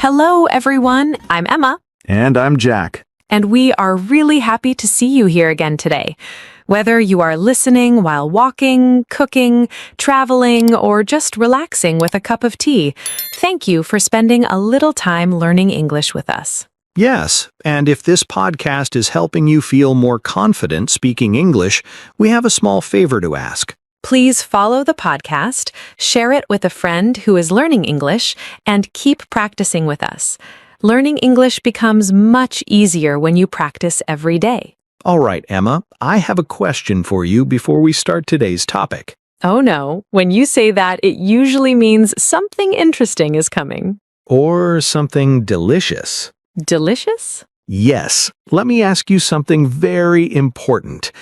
Hello, everyone. I'm Emma, And I'm Jack. and we are really happy to see you here again today. Whether you are listening while walking, cooking, traveling, or just relaxing with a cup of tea, thank you for spending a little time learning English with us. Yes, and if this podcast is helping you feel more confident speaking English, we have a small favor to ask. Please follow the podcast, share it with a friend who is learning English, and keep practicing with us. Learning English becomes much easier when you practice every day. All right, Emma, I have a question for you before we start today's topic. Oh no, when you say that, it usually means something interesting is coming. Or something delicious. Delicious? Yes, let me ask you something very important.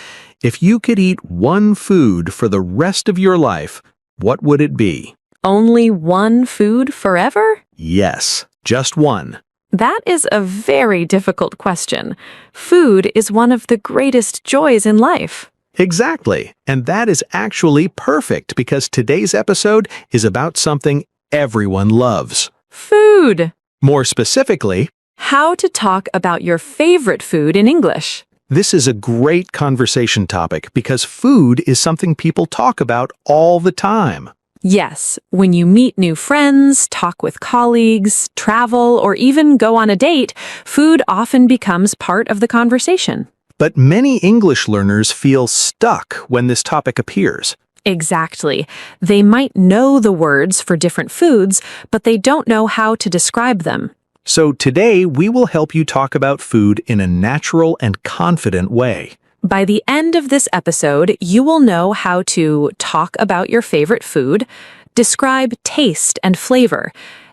If you could eat one food for the rest of your life, what would it be? Only one food forever? Yes, just one. That is a very difficult question. Food is one of the greatest joys in life. Exactly, and that is actually perfect because today's episode is about something everyone loves. Food! More specifically, How to talk about your favorite food in English. this is a great conversation topic because food is something people talk about all the time. Yes, when you meet new friends, talk with colleagues, travel, or even go on a date, food often becomes part of the conversation. But many English learners feel stuck when this topic appears. Exactly. They might know the words for different foods, but they don't know how to describe them. So today we will help you talk about food in a natural and confident way. By the end of this episode, you will know how to talk about your favorite food, describe taste and flavor,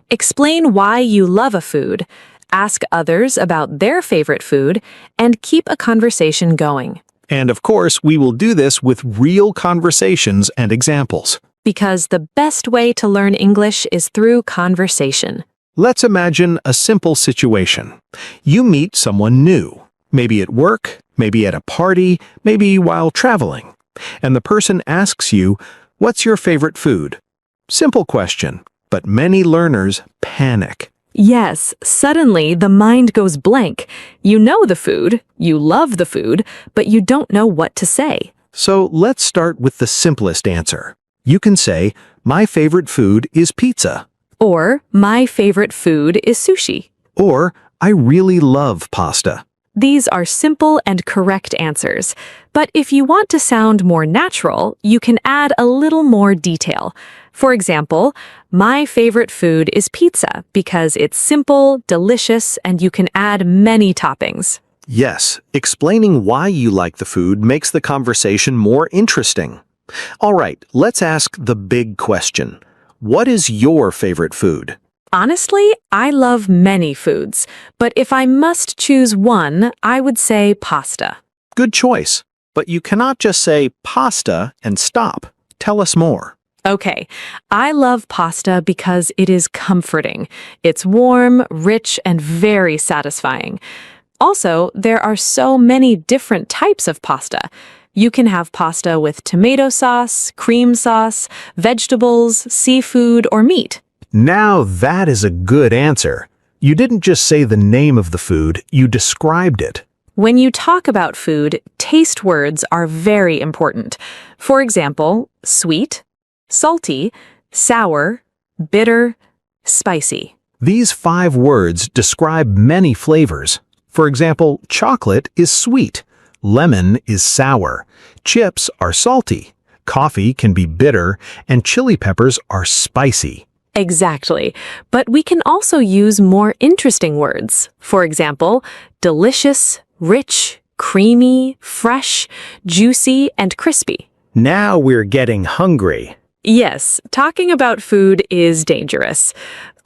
explain why you love a food, ask others about their favorite food, and keep a conversation going. And of course, we will do this with real conversations and examples. Because the best way to learn English is through conversation. Let's imagine a simple situation. You meet someone new, maybe at work, maybe at a party, maybe while traveling. And the person asks you, "What's your favorite food?" Simple question, but many learners panic. Yes, suddenly the mind goes blank. You know the food, you love the food, but you don't know what to say. So let's start with the simplest answer. You can say, "My favorite food is pizza," Or, my favorite food is sushi. or "I really love pasta." These are simple and correct answers. But if you want to sound more natural, you can add a little more detail. For example, my favorite food is pizza because it's simple, delicious, and you can add many toppings. Yes, explaining why you like the food makes the conversation more interesting. All right, let's ask the big question. What is your favorite food? Honestly, I love many foods, but if I must choose one, I would say pasta. Good choice. But you cannot just say pasta and stop. Tell us more. Okay, I love pasta because it is comforting. It's warm, rich, and very satisfying. Also, there are so many different types of pasta. You can have pasta with tomato sauce, cream sauce, vegetables, seafood, or meat. Now that is a good answer. You didn't just say the name of the food, you described it. When you talk about food, taste words are very important. For example, sweet, salty, sour, bitter, spicy. These 5 words describe many flavors. For example, chocolate is sweet, lemon is sour, chips are salty, coffee can be bitter, and chili peppers are spicy. Exactly. But we can also use more interesting words. For example, delicious, rich, creamy, fresh, juicy, and crispy. Now we're getting hungry. Yes, talking about food is dangerous.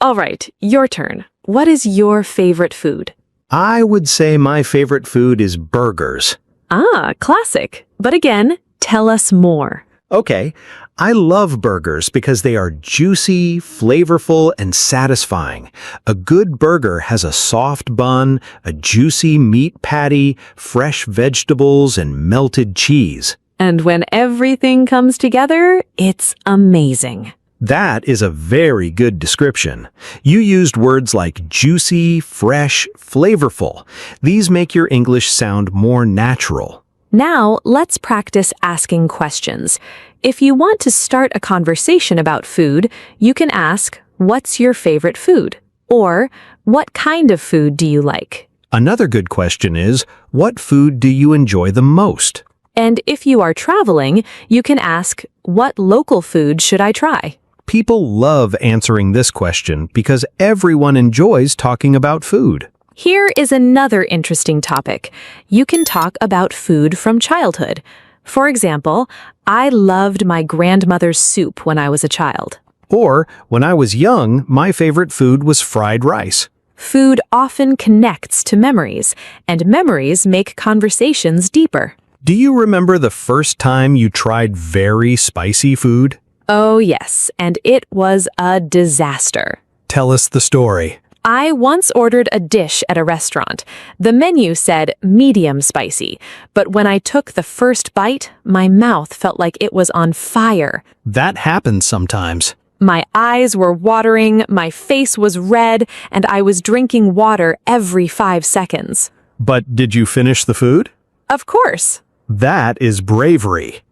All right, your turn. What is your favorite food? I would say my favorite food is burgers. Ah, classic. But again, tell us more. Okay, I love burgers because they are juicy, flavorful, and satisfying. A good burger has a soft bun, a juicy meat patty, fresh vegetables, and melted cheese. And when everything comes together, it's amazing. That is a very good description. You used words like juicy, fresh, flavorful. These make your English sound more natural. Now, let's practice asking questions. If you want to start a conversation about food, you can ask, "What's your favorite food?" Or, "What kind of food do you like?" Another good question is, what food do you enjoy the most? And if you are traveling, you can ask, "What local food should I try?" People love answering this question because everyone enjoys talking about food. Here is another interesting topic. You can talk about food from childhood. For example, I loved my grandmother's soup when I was a child. Or, when I was young, my favorite food was fried rice. Food often connects to memories, and memories make conversations deeper. Do you remember the first time you tried very spicy food? Oh yes, and it was a disaster. Tell us the story. I once ordered a dish at a restaurant. The menu said medium spicy, but when I took the first bite, my mouth felt like it was on fire. That happens sometimes. My eyes were watering, my face was red, and I was drinking water every 5 seconds. But did you finish the food? Of course. That is bravery.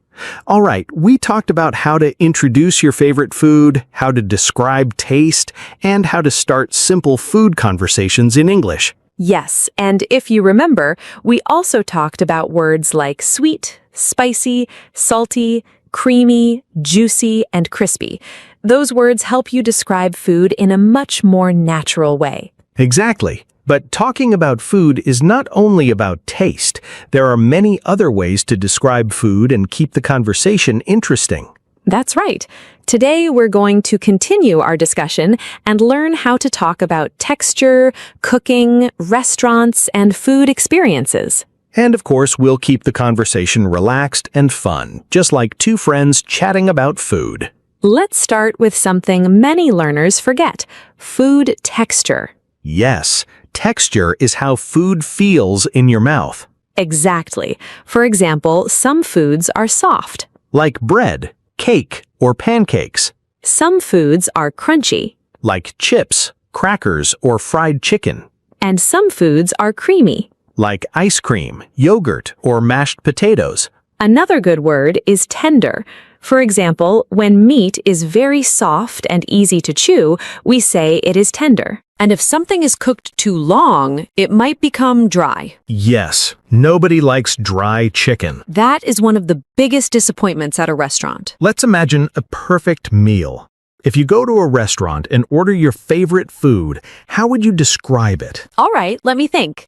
All right, we talked about how to introduce your favorite food, how to describe taste, and how to start simple food conversations in English. Yes, and if you remember, we also talked about words like sweet, spicy, salty, creamy, juicy, and crispy. Those words help you describe food in a much more natural way. Exactly. But talking about food is not only about taste. There are many other ways to describe food and keep the conversation interesting. That's right. Today we're going to continue our discussion and learn how to talk about texture, cooking, restaurants, and food experiences. And of course, we'll keep the conversation relaxed and fun, just like two friends chatting about food. Let's start with something many learners forget: food texture. Yes, texture is how food feels in your mouth. Exactly. For example, some foods are soft. Like bread, cake, or pancakes. Some foods are crunchy. Like chips, crackers, or fried chicken. And some foods are creamy. Like ice cream, yogurt, or mashed potatoes. Another good word is tender. For example, when meat is very soft and easy to chew, we say it is tender. And if something is cooked too long, it might become dry. Yes, nobody likes dry chicken. That is one of the biggest disappointments at a restaurant. Let's imagine a perfect meal. If you go to a restaurant and order your favorite food, how would you describe it? All right, let me think.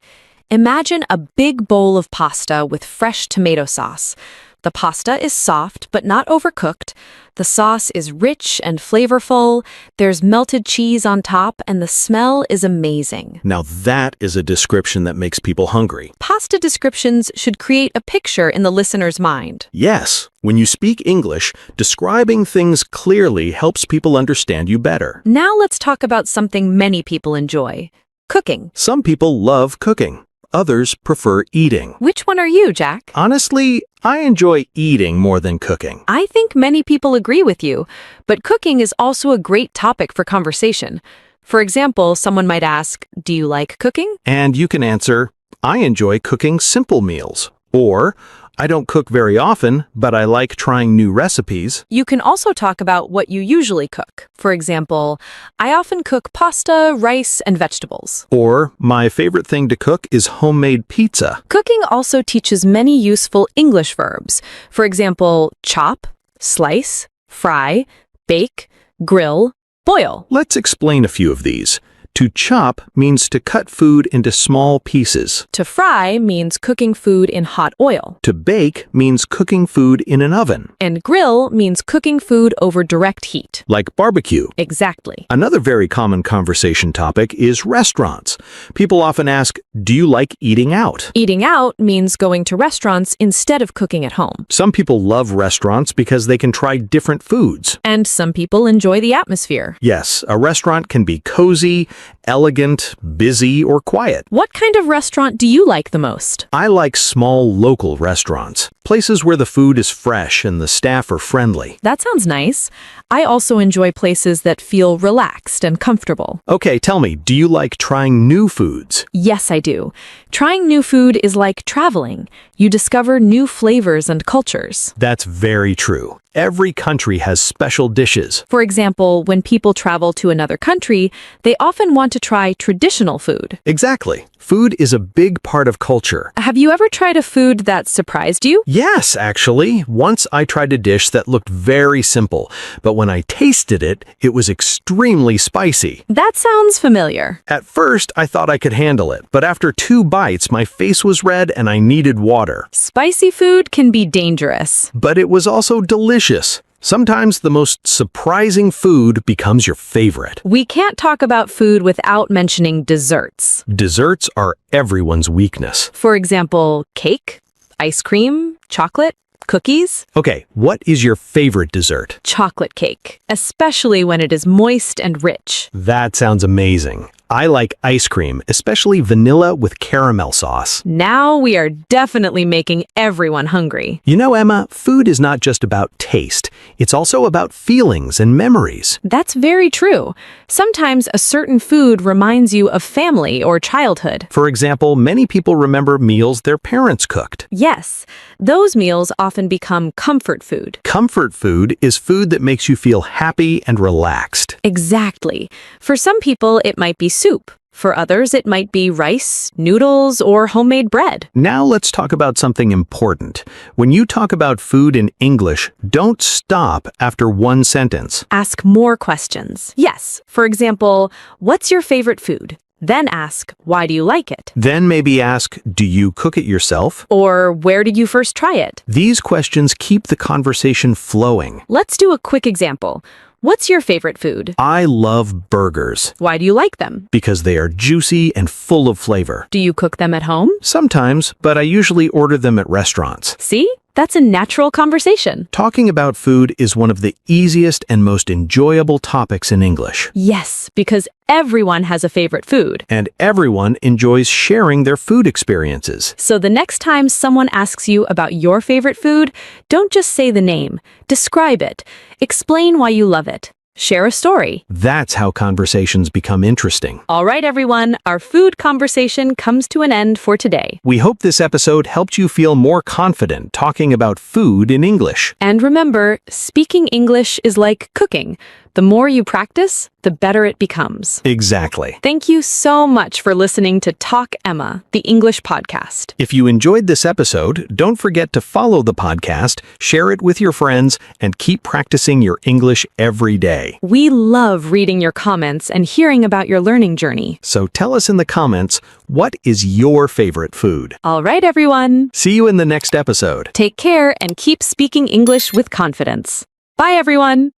Imagine a big bowl of pasta with fresh tomato sauce. The pasta is soft but not overcooked. The sauce is rich and flavorful. There's melted cheese on top, and the smell is amazing. Now that is a description that makes people hungry. Pasta descriptions should create a picture in the listener's mind. Yes, when you speak English, describing things clearly helps people understand you better. Now let's talk about something many people enjoy: cooking. Some people love cooking. Others prefer eating. Which one are you, Jack? Honestly, I enjoy eating more than cooking. I think many people agree with you, but cooking is also a great topic for conversation. For example, someone might ask, "Do you like cooking?" And you can answer, "I enjoy cooking simple meals." Or, "I don't cook very often, but I like trying new recipes." You can also talk about what you usually cook. For example, "I often cook pasta, rice, and vegetables." Or, "My favorite thing to cook is homemade pizza." Cooking also teaches many useful English verbs. For example, chop, slice, fry, bake, grill, boil. Let's explain a few of these. To chop means to cut food into small pieces. To fry means cooking food in hot oil. To bake means cooking food in an oven. And grill means cooking food over direct heat. Like barbecue. Exactly. Another very common conversation topic is restaurants. People often ask, "Do you like eating out?" Eating out means going to restaurants instead of cooking at home. Some people love restaurants because they can try different foods. And some people enjoy the atmosphere. Yes, a restaurant can be cozy elegant, busy, or quiet. What kind of restaurant do you like the most? I like small local restaurants, places where the food is fresh and the staff are friendly. That sounds nice. I also enjoy places that feel relaxed and comfortable. Okay, tell me, do you like trying new foods? Yes, I do. Trying new food is like traveling. You discover new flavors and cultures. That's very true. Every country has special dishes. For example, when people travel to another country, they often want to try traditional food. Exactly. Food is a big part of culture. Have you ever tried a food that surprised you? Yes, actually. Once I tried a dish that looked very simple, but when I tasted it, it was extremely spicy. That sounds familiar. At first, I thought I could handle it, but after 2 bites, my face was red and I needed water. Spicy food can be dangerous. But it was also delicious. Sometimes the most surprising food becomes your favorite. We can't talk about food without mentioning desserts. Desserts are everyone's weakness. For example, cake, ice cream, chocolate, cookies. Okay, what is your favorite dessert? Chocolate cake, especially when it is moist and rich. That sounds amazing. I like ice cream, especially vanilla with caramel sauce. Now we are definitely making everyone hungry. You know, Emma, food is not just about taste. It's also about feelings and memories. That's very true. Sometimes a certain food reminds you of family or childhood. For example, many people remember meals their parents cooked. Yes, those meals often become comfort food. Comfort food is food that makes you feel happy and relaxed. Exactly. For some people, it might be soup. For others, it might be rice, noodles, or homemade bread. Now let's talk about something important. When you talk about food in English, don't stop after one sentence. Ask more questions. Yes, for example, what's your favorite food? Then ask, why do you like it? Then maybe ask, do you cook it yourself? Or where did you first try it? These questions keep the conversation flowing. Let's do a quick example. What's your favorite food? I love burgers Why do you like them? because they are juicy and full of flavor. Do you cook them at home? Sometimes, but I usually order them at restaurants. See? That's a natural conversation. Talking about food is one of the easiest and most enjoyable topics in English. Yes, because everyone has a favorite food. And everyone enjoys sharing their food experiences. So the next time someone asks you about your favorite food, don't just say the name. Describe it. Explain why you love it. Share a story. That's how conversations become interesting. All right, everyone, our food conversation comes to an end for today. We hope this episode helped you feel more confident talking about food in English. And remember, speaking English is like cooking. The more you practice, the better it becomes. Exactly. Thank you so much for listening to Talk Emma, the English podcast. If you enjoyed this episode, don't forget to follow the podcast, share it with your friends, and keep practicing your English every day. We love reading your comments and hearing about your learning journey. So tell us in the comments, what is your favorite food? All right, everyone. See you in the next episode. Take care and keep speaking English with confidence. Bye, everyone.